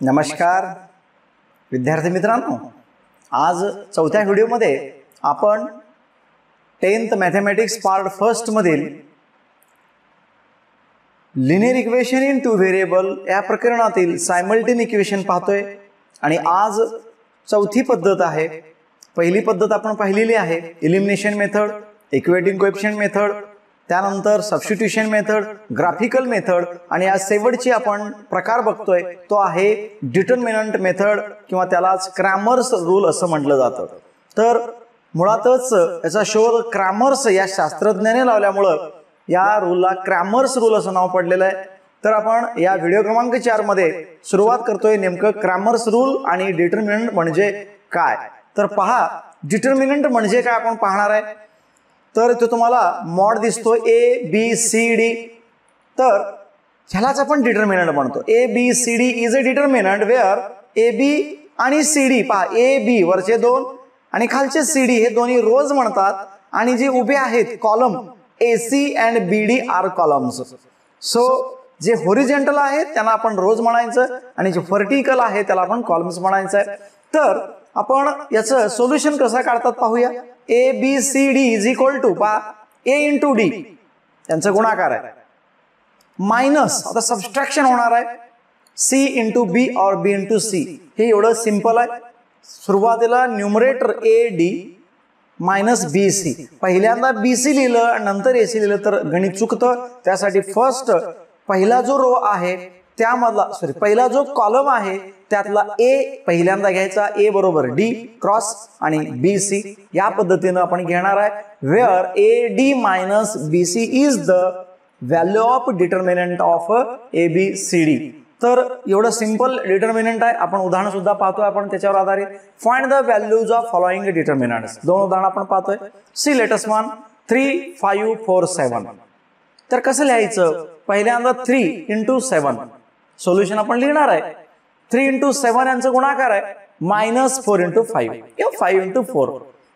नमस्कार विद्यार्थी मित्रांनो, आज चौथ्या व्हिडिओमध्ये आपण 10th मॅथमॅटिक्स पार्ट फर्स्ट मधील linear equation in two variable या प्रकरणातील सायमल्टेनियस इक्वेशन पाहतोय। आणि आज चौथी पद्धत आहे। पहिली पद्धत आपण पाहिलेली आहे elimination method, equating coefficient method, त्यानंतर सबस्टिट्यूशन मेथड, ग्राफिकल मेथड, आणि आज शेवटची आपण प्रकार बघतोय तो आहे डिटर्मिनंट मेथड किंवा त्यालाच क्रॅमर्स रूल असं म्हटलं जातं। तर मुळातच याचा शोध क्रॅमर्स या शास्त्रज्ञाने लावल्यामुळे या रूलला क्रॅमर्स रूल असं नाव पडलेलं आहे। तर आपण या व्हिडिओ क्रमांक 4 मध्ये सुरुवात करतोय नेमकं क्रॅमर्स रूल आणि डिटर्मिनंट म्हणजे काय। तर पहा, डिटर्मिनंट म्हणजे काय आपण पाहणार आहे। तर इथे तुम्हाला मॉड दिसतो ABCD, तर ह्यालाच आपण डिटर्मिनंट म्हणतो। ABCD is a determinant where AB आणि CD, पहा AB वरचे दोन आणि खालचे CD हे दोन्ही रोज म्हणतात, आणि जे उभे आहेत column AC and BD are columns. So जे हॉरिझॉन्टल आहेत त्यांना आपण रोज म्हणायचं आणि जे व्हर्टिकल आहे त्याला आपण कॉलम्स म्हणायचं आहे। तर आपण याचं सोल्युशन कसं काढतात पाहूया। ABCD इज इक्वल टू पहा A इंटू D यांचा गुणाकार आहे, मायनस आता सबस्ट्रॅक्शन होणार आहे C इंटू B और B इंटू C। हे एवढं सिंपल आहे। सुरुवातीला न्यूमरेटर AD मायनस BC, पहिल्यांदा BC लिहिलं आणि नंतर AC लिहिलं तर गणित चुकतं। त्यासाठी फर्स्ट पहिला जो रो आहे त्यामधला पहिला जो कॉलम आहे त्यातला A पहिल्यांदा घ्यायचा, A बरोबर D क्रॉस आणि BC या पद्धतीने आपण घेणार आहे। Where AD minus BC is the value of determinant of ABCD। तर एवढं सिंपल डिटर्मिनंट आहे। आपण उदाहरण सुद्धा पाहतोय आपण त्याच्यावर आधारित। Find the values of following determinants, दोन उदाहरण आपण पाहतोय। See latest one 3, 5, 4, 7। तर कसं लिहायचं, पहिल्यांदा 3 इंटू 7 सोल्युशन आपण लिहिणार आहे। 3 इंटू 7 यांचं गुणाकार आहे मायनस 4 इंटू 5 किंवा 5 इंटू 4।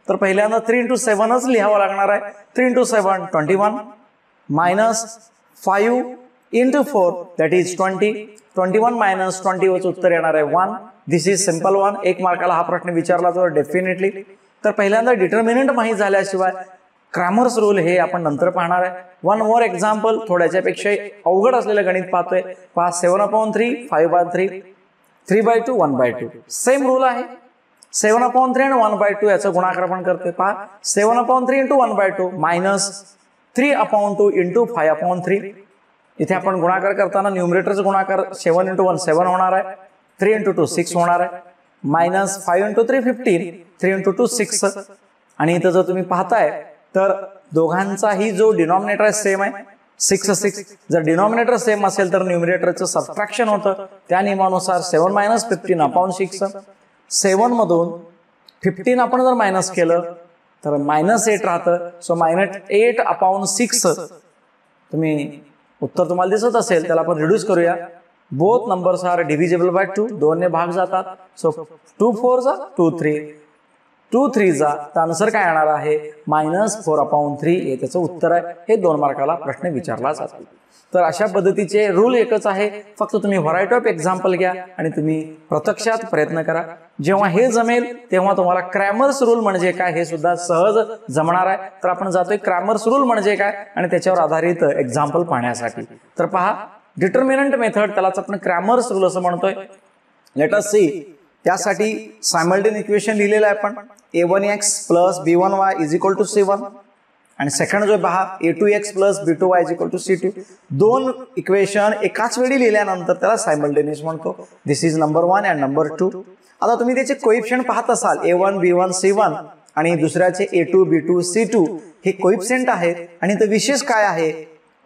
तर पहिल्यांदा 3 इंटू 7च लिहावं लागणार आहे। 3 into 7 21 minus 5 into 4 that is 20। 21 minus 20 वरचं उत्तर येणार आहे 1। दिस इज सिंपल वन। एक मार्काला हा प्रश्न विचारला तर डेफिनेटली। तर पहिल्यांदा डिटर्मिनंट माहित झाल्याशिवाय क्रॅमर्स रूल हे आपण नंतर पाहणार आहे। वन मोर एक्झाम्पल, थोड्याच्यापेक्षा अवघड असलेलं गणित पाहतोय। पहा 7/3, 5/3, 3/2, 1/2 सेम रूल आहे। 7/3 आणि 1/2 याचा गुणाकार आपण करतोय। पहा 7/3 इंटू 1/2 मायनस 3/2 इंटू 5/3। इथे आपण गुणाकार करताना न्यूमरेटरचा गुणाकार 7 इंटू 1 7 होणार आहे, 3 इंटू 2 6 होणार आहे, मायनस 5 इंटू 3 15, 3 इंटू 2 6। आणि इथं जर तुम्ही पाहताय तर दोघांचाही जो डिनॉमिनेटर आहे सेम आहे 6 6। जर डिनॉमिनेटर सेम असेल तर न्यूमरेटरचं सबट्रॅक्शन होतं। त्या नियमानुसार 7 मायनस 15/6। 7 मधून 15 आपण जर मायनस केलं तर -8 राहतं। सो -8/6 तुम्ही उत्तर तुम्हाला दिसत असेल त्याला आपण रिड्यूस करूया। Both numbers are divisible by 2, 2 ने भाग जातात। सो 2 4 जा 2 3, 2 3 जा, तर आन्सर काय येणार आहे -4/3 हे त्याचं उत्तर आहे। हे 2 मार्काला प्रश्न विचारला जातो। तर अशा पद्धतीचे रूल एकच आहे, फक्त तुम्ही व्हरायटी ऑफ एक्झाम्पल घ्या आणि तुम्ही प्रत्यक्षात प्रयत्न करा। जेव्हा हे जमेल तेव्हा तुम्हाला क्रॅमर्स रूल म्हणजे काय हे सुद्धा सहज जमणार आहे। तर आपण जातोय क्रॅमर्स रूल म्हणजे काय आणि त्याच्यावर आधारित एक्झाम्पल पाहण्यासाठी। तर पहा डिटर्मिनंट मेथड, त्यालाच आपण क्रॅमर्स रूल असं म्हणतोय। लेट अस सी, त्यासाठी सायमल्टेनियस इक्वेशन लिहिलेलं आहे आपण a1x plus b1y is equal to c1, आणि सेकंड जो पहा a2x plus b2y is equal to c2। दोन इक्वेशन एकाच वेळी लिहिल्यानंतर त्याला सायमल्टेनियस म्हणतो। दिस इज नंबर 1 अँड नंबर 2। आता तुम्ही त्याचे कोएफिशिएंट पाहत असाल a1 b1 c1 आणि दुसऱ्याचे a2 b2 c2 हे कोएफिशिएंट आहेत। आणि ते विशेष काय आहे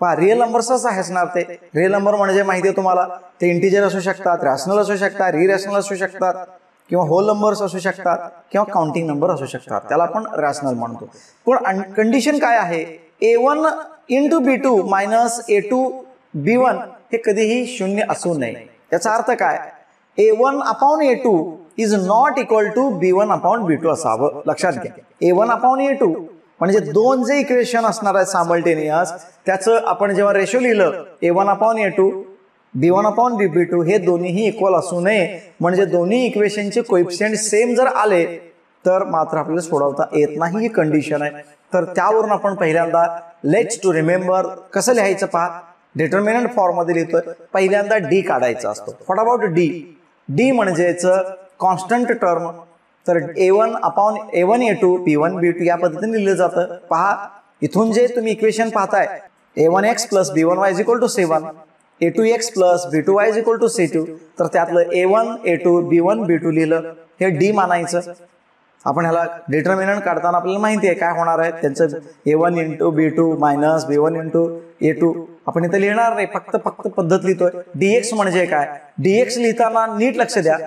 पहा, रिअल नंबर्सच असणार ते। रिअल नंबर म्हणजे माहिती आहे तुम्हाला, ते इंटिजर असू शकतात, रॅशनल असू शकतात, रिरॅशनल असू शकतात, किंवा होल नंबर्स असू शकतात, किंवा काउंटिंग नंबर असू शकतात, त्याला आपण रॅशनल म्हणतो। पण कंडिशन काय आहे, a1 into b2 minus a2 b1 हे कधीही 0 असू नये। याचा अर्थ काय, a1/a2 is not equal to b1/b2 असावं, लक्षात घ्या। a1/a2 म्हणजे दोन जे इक्वेशन असणार आहे सायमल्टेनियस त्याचं आपण जेव्हा रेशो लिहिलं a1/a2 b1 अपॉन b2 हे दोन्हीही इक्वल असू नये, म्हणजे दोन्ही इक्वेशनचे कोएफिशिएंट सेम जर आले तर मात्र आपल्याला सोडवता येत नाही, ही कंडिशन आहे. तर त्यावरून आपण पहिल्यांदा लेट्स टू रिमेंबर कसं लिहायचं पहा. डिटर्मिनंट फॉर्म मध्ये लिहितोय. पहिल्यांदा डी काढायचा असतो. What about D. डी म्हणजेच कॉन्स्टंट टर्म. तर a1 upon a1 a2 b1 b2 या पद्धतीने लिहिलं जातं. पहा इथून जे तुम्ही इक्वेशन पाहताय a1x plus b1y is equal to 7, a2x plus b2y is equal to c2, तर त्यातलं a1 a2 b1 b2 लिहिलं, हे डी मानायचं. आपण ह्याला डिटर्मिनंट काढताना आपल्याला माहिती आहे काय होणार आहे. त्यांचं a1 into b2 minus b1 into a2 आपण इथं लिहिणार नाही, फक्त पद्धत लिहितोय. dx म्हणजे काय. dx लिहिताना नीट लक्ष द्या,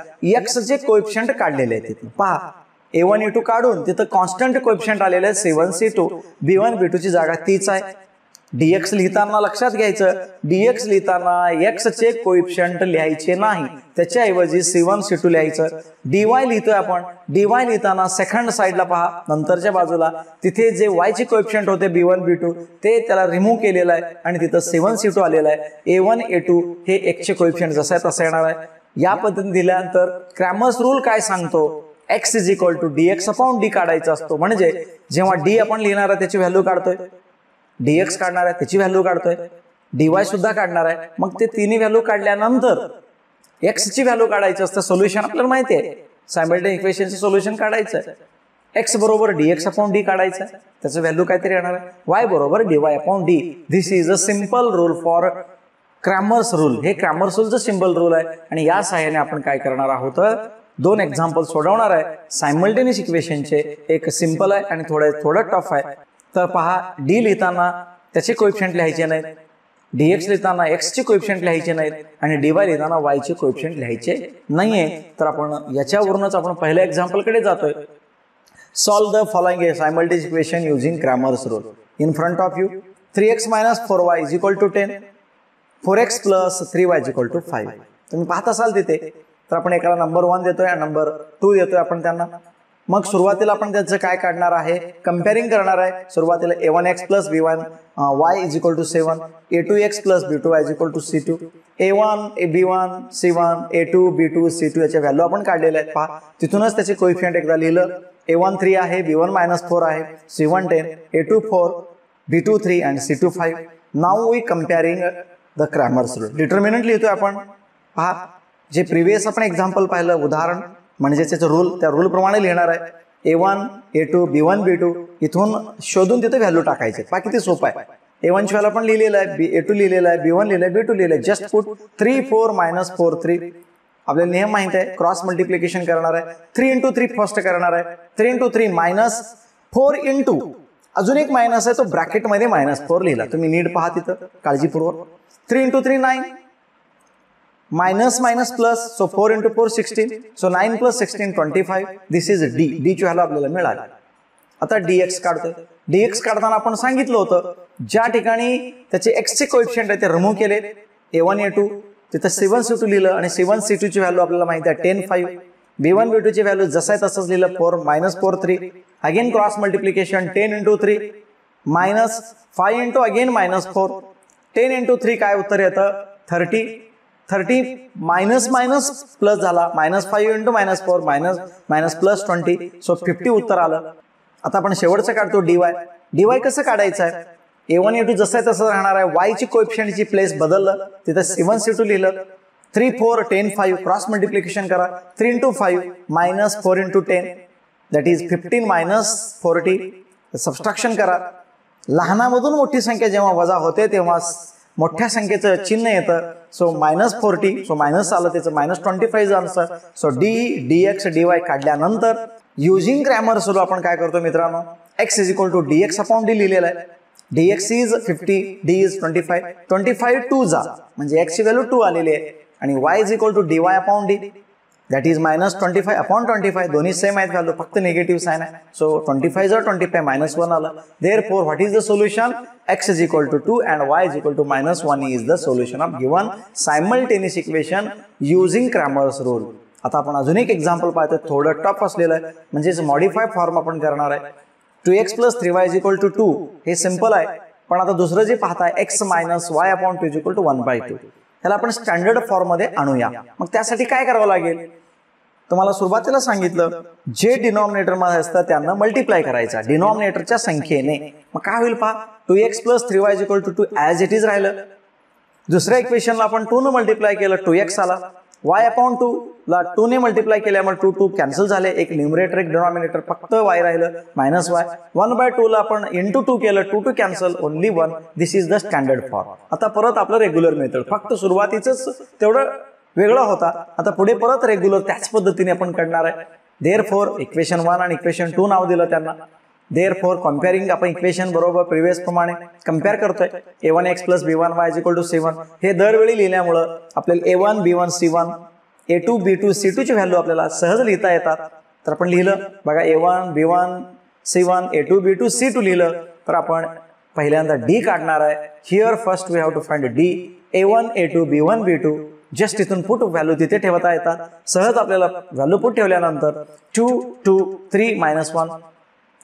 x चे कोएफिशिएंट काढलेले आहेत तिथं. पहा a1 a2 काढून तिथं कॉन्स्टंट कोएफिशिएंट आलेले आहे 7 c2, b1 b2 ची जागा तीच आहे. dx लिहिताना लक्षात घ्यायचं, dx लिहिताना x चे कोएफिशिएंट लिहायचे नाही, त्याच्याऐवजी c1 c2 लिहायचं. dy लिहितोय आपण, dy लिहिताना सेकंड साइडला पहा नंतरच्या बाजूला तिथे जे y चे कोएफिशिएंट होते b1 b2 ते त्याला रिमूव्ह केलेलं आहे आणि तिथं c1 c2 आलेलं आहे. a1 a2 हे x चे कोएफिशिएंट जसं आहे तसं येणार आहे. या पद्धतीने दिल्यानंतर क्रॅमर्स रूल काय सांगतो, x is equal to dx upon d काढायचा असतो. म्हणजे जेव्हा d आपण लिहिणार आहे त्याची व्हॅल्यू काढतोय, dx काढणार आहे त्याची व्हॅल्यू काढतोय, dy सुद्धा काढणार आहे. मग ते तिन्ही व्हॅल्यू काढल्यानंतर x ची व्हॅल्यू काढायची असतं. सोल्युशन आपल्याला माहिती आहे, सायमल्टेनियस इक्वेशनचं सोल्युशन काढायचं आहे. x बरोबर dx अपॉन d काढायचं आहे, त्याचं व्हॅल्यू काहीतरी येणार आहे. y बरोबर dy upon d. This is a simple rule for Cramer's rule. हे क्रॅमर्स रूलचं सिंपल रूल आहे आणि या सहाय्याने आपण काय करणार आहोत, दोन एक्झाम्पल सोडवणार आहे सायमल्टेनियस इक्वेशनचे. एक सिंपल आहे आणि थोडं टफ आहे. तर पहा डी लिहिताना त्याचे कोएफिशिएंट लिहायचे नाहीत, dx लिहिताना x चे कोएफिशिएंट लिहायचे नाहीत आणि dy लिहिताना y चे कोएफिशिएंट लिहायचे नाहीये. तर आपण याच्यावरूनच आपण पहिल्या एक्झाम्पलकडे जातोय. Solve the following simultaneous equation using Cramer's rule. In front of you 3x minus 4y is equal to 10, 4x plus 3y is equal to 5. तुम्ही पाहत असाल तिथे. तर आपण एकाला नंबर 1 देतोय आणि नंबर 2 देतोय आपण त्यांना. मग सुरुवातीला आपण त्याचं काय काढणार आहे, कंपेअरिंग करणार आहे. सुरुवातीला a1x plus b1 y is equal to 7, a2x plus b2y is equal to c2, a1 b1 c1 a2 b2 c2 याच्या व्हॅल्यू आपण काढलेल्या आहेत. पहा तिथूनच त्याचे कोएफिशिएंट एकदा लिहिलं. a1 3 आहे, b1 मायनस 4 आहे, c1 10, a2 4, b2 3 and c2 5. Now we comparing the Cramer's rule. Determinant लिहितोय आपण. पहा जे प्रिव्हियस आपण एक्झाम्पल पाहिलं उदाहरण म्हणजे त्याचं रूल, त्या रूल प्रमाणे लिहिणार आहे. a1 a2 b1 b2 इथून शोधून तिथे व्हॅल्यू टाकायचे. पहा किती सोपं आहे. a1 ची व्हॅल्यू आपण लिहिलेलं आहे, a2 लिहिलेलं आहे, b1 लिहिलं आहे, b2 लिहिलं आहे. Just put 3 4 minus 4 3. आपल्याला नियम माहित आहे, क्रॉस मल्टिप्लिकेशन करणार आहे. 3 इंटू 3 फर्स्ट करणार आहे. 3 इंटू 3 मायनस 4 इंटू अजून एक मायनस आहे तो ब्रॅकेटमध्ये -4 लिहिला. तुम्ही नीट पहा तिथं काळजीपूर्वक. 3 into 3 9, minus minus plus, so 4 into 4 16, so 9 plus 16 25. This is D. D ची व्हॅल्यू आपल्याला मिळाली. आता dx काढतोय. dx काढताना आपण सांगितलं होतं ज्या ठिकाणी त्याचे x चे कोएफिशिएंट आहे ते रिमूव्ह केले. a1 a2 तिथं 7 c2 लिहिलं आणि 7 c2 ची व्हॅल्यू आपल्याला माहिती आहे 10 5. b1 b2 ची व्हॅल्यू जसं आहे तसंच लिहिलं 4 -4 3. Again cross multiplication 10 into 3 minus 5 into again -4. 10 into 3 काय उत्तर येतं 30. 30 मायनस मायनस प्लस झाला, -5 इंटू -4 मायनस प्लस 20, सो 50 उत्तर आलं. आता आपण शेवटचं काढतो dy कसं काढायचं आहे. a1 a2 जसं आहे तसं राहणार आहे. y ची कोएफिशिएंटची प्लेस बदललं, तिथं 7 c2 लिहिलं. 3 4 10 5 क्रॉस मल्टिप्लिकेशन करा. 3 into 5 -4 into 10 that is 15 minus 40. Subtraction करा. लहानामधून मोठी संख्या जेव्हा वजा होते तेव्हा मोठ्या संख्येचं चिन्ह येतं. सो -40, सो मायनस आलं त्याचं -25 आन्सर. सो dx dy काढल्यानंतर युजिंग क्रॅमर्स रूल आपण काय करतो मित्रांनो, x is equal to dx upon d लिहिलेलं आहे. dx इज 50, d इज 25, 25 2 जा म्हणजे x ची व्हॅल्यू 2 आलेली आहे आणि y is equal to dy upon d that is -25 upon 25. दोन्ही सेम आहेत व्हॅल्यू, फक्त निगेटिव्ह साइन आहे. सो 25 जर 25 -1 आलं. Therefore what is the solution, x is equal to 2 and y is equal to -1 is the solution of given simultaneous equation using Cramer's rule. आता आपण अजून एक एक्झाम्पल पाहतो, थोडं टफ असलेलं आहे, म्हणजेच मॉडिफाय फॉर्म आपण करणार आहे. 2x plus 3y is equal to 2 हे सिंपल आहे. पण आता दुसरं जे पाहताय x minus y upon 2 is equal to 1/2. ह्याला आपण स्टँडर्ड फॉर्ममध्ये आणूया. मग त्यासाठी काय करावं लागेल, तुम्हाला सुरुवातीला सांगितलं जे डिनॉमिनेटर मध्ये असतं त्यांना मल्टिप्लाय करायचा डिनॉमिनेटरच्या संख्येने. मग काय होईल पहा, 2x + 3y = 2 as it is राहिलं. दुसऱ्या इक्वेशनला आपण 2 ने मल्टिप्लाय केलं 2x आला. y/2 ला 2 ने मल्टिप्लाय केल्यामुळे 2 2 कॅन्सल झाले, एक न्यूमरेटर एक डिनॉमिनेटर, फक्त y राहिलं -y. 1/2 ला आपण × 2 केलं 2 2 cancel, only 1. This is the standard form. आता परत आपलं रेग्युलर मेथड, फक्त सुरुवातीच तेवढं वेगळा होता, आता पुढे परत रेग्युलर त्याच पद्धतीने आपण करणार आहे. देअरफॉर इक्वेशन 1 आणि इक्वेशन 2 नाव दिलं त्यांना. देअरफॉर कम्पेअरिंग, आपण इक्वेशन बरोबर प्रिव्हियस प्रमाणे कम्पेअर करतोय. a1x + b1y = 7. हे दरवेळी लिहिल्यामुळं आपल्याला a1 b1 c1 a2 b2 c2 ची व्हॅल्यू आपल्याला सहज लिहिता येतात. तर आपण लिहिलं बघा, a1 b1 c1 a2 b2 c2 लिहिलं तर आपण पहिल्यांदा d काढणार आहे. Here first we have to find d. a1 a2 b1 b2 just इथून पुट व्हॅल्यू तिथे ठेवता येतात. सहज आपल्याला व्हॅल्यू पुट ठेवल्यानंतर 2 2 3 -1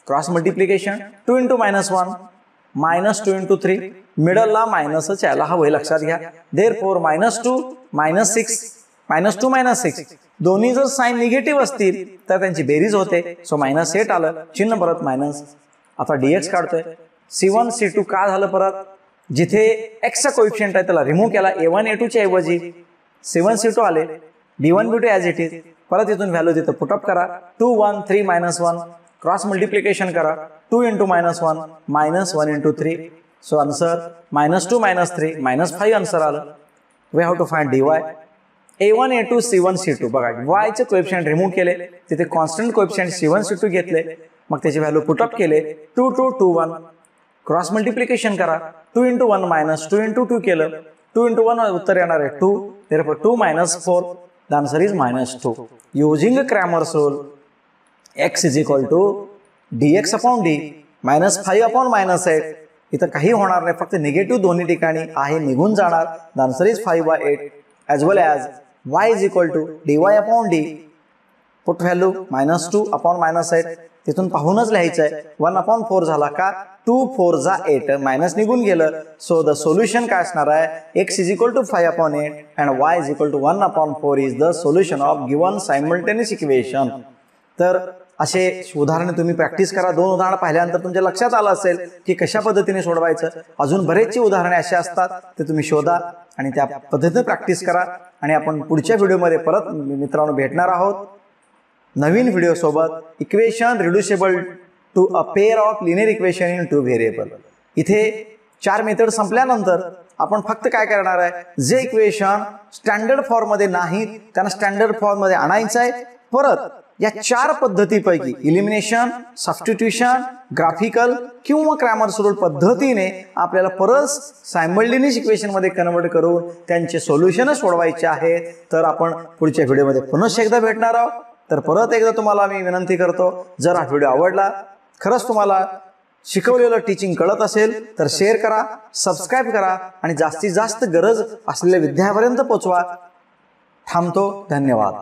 क्रॉस मल्टिप्लिकेशन 2 × -1 -2 × 3, मिडलला मायनसच यायला हवं लक्षात घ्या. देअरफॉर -2 -6 -2 दोन्ही जर साइन निगेटिव्ह असतील तर त्यांची बेरीज होते. सो -8 आलं, चिन्ह परत मायनस. आता dx काढतोय. c1 c2 का झालं परत, जिथे x चा कोएफिशिएंट आहे त्याला रिमूव्ह केला. a1 a2 च्या ऐवजी c1 c2 आले. b1 b2 as it is. परत इथून व्हॅल्यू तिथं पुटअप करा. 2 1 3 -1 क्रॉस मल्टिप्लिकेशन करा. 2 × -1 -1 × 3. सो आन्सर -2 -3 -5 आन्सर आलं. We have to find dy. a1 a2 c1 c2 बघा, y चे कोएफिशिएंट रिमूव्ह केले, तिथे कॉन्स्टंट कोएफिशिएंट c1 c2 घेतले, मग त्याची व्हॅल्यू पुटअप केले. 2 2 2 1 क्रॉस मल्टिप्लिकेशन करा. 2 × 1 -2 × 2 केलं. 2 × 1 उत्तर येणार आहे 2. therefore 2 - 4 the answer is -2. using Cramer's rule x = dx/d -5/-8. इथं काही होणार नाही, फक्त निगेटिव्ह दोन्ही ठिकाणी आहे निघून जाणार. the answer is 5/8. as well as y = dy/d. Put value -2/-8 तिथून पाहूनच लिहायचं आहे. 1/4 झाला का, 2 4 जा 8 मायनस निघून गेलं. सो द सोल्युशन काय असणार आहे, x = 5/8 and y = 1/4 is the solution of given simultaneous equation. तर असे उदाहरण तुम्ही प्रॅक्टिस करा. 2 उदाहरणं पाहिल्यानंतर तुमच्या लक्षात आलं असेल की कशा पद्धतीने सोडवायचं. अजून बरेचशी उदाहरणे अशी असतात ते तुम्ही शोधा आणि त्या पद्धतीने प्रॅक्टिस करा. आणि आपण पुढच्या व्हिडिओमध्ये परत मित्रांनो भेटणार आहोत नवीन व्हिडिओ सोबत. Equation reducible to a pair of linear equation in 2 variable. इथे 4 मेथड संपल्यानंतर आपण फक्त काय करणार आहे, जे इक्वेशन स्टँडर्ड फॉर्म मध्ये नाही त्यांना स्टँडर्ड फॉर्म मध्ये आणायचं आहे. परत या 4 पद्धतीपैकी इलिमिनेशन, सबस्टिट्यूशन, ग्राफिकल किंवा क्रॅमर्स रूल पद्धतीने आपल्याला परत सायमल्टेनियस इक्वेशन मध्ये कन्वर्ट करून त्यांचे सोल्युशन सोडवायचे आहे. तर आपण पुढच्या व्हिडिओमध्ये पुन्हा एकदा भेटणार आहोत. तर परत एकदा तुम्हाला मी विनंती करतो, जर हा व्हिडिओ आवडला, खरंच तुम्हाला शिकवलेलं टीचिंग कळत असेल तर शेअर करा, सबस्क्राईब करा आणि जास्तीत जास्त गरज असलेल्या विद्यार्थ्यांपर्यंत पोहोचवा. थांबतो. धन्यवाद.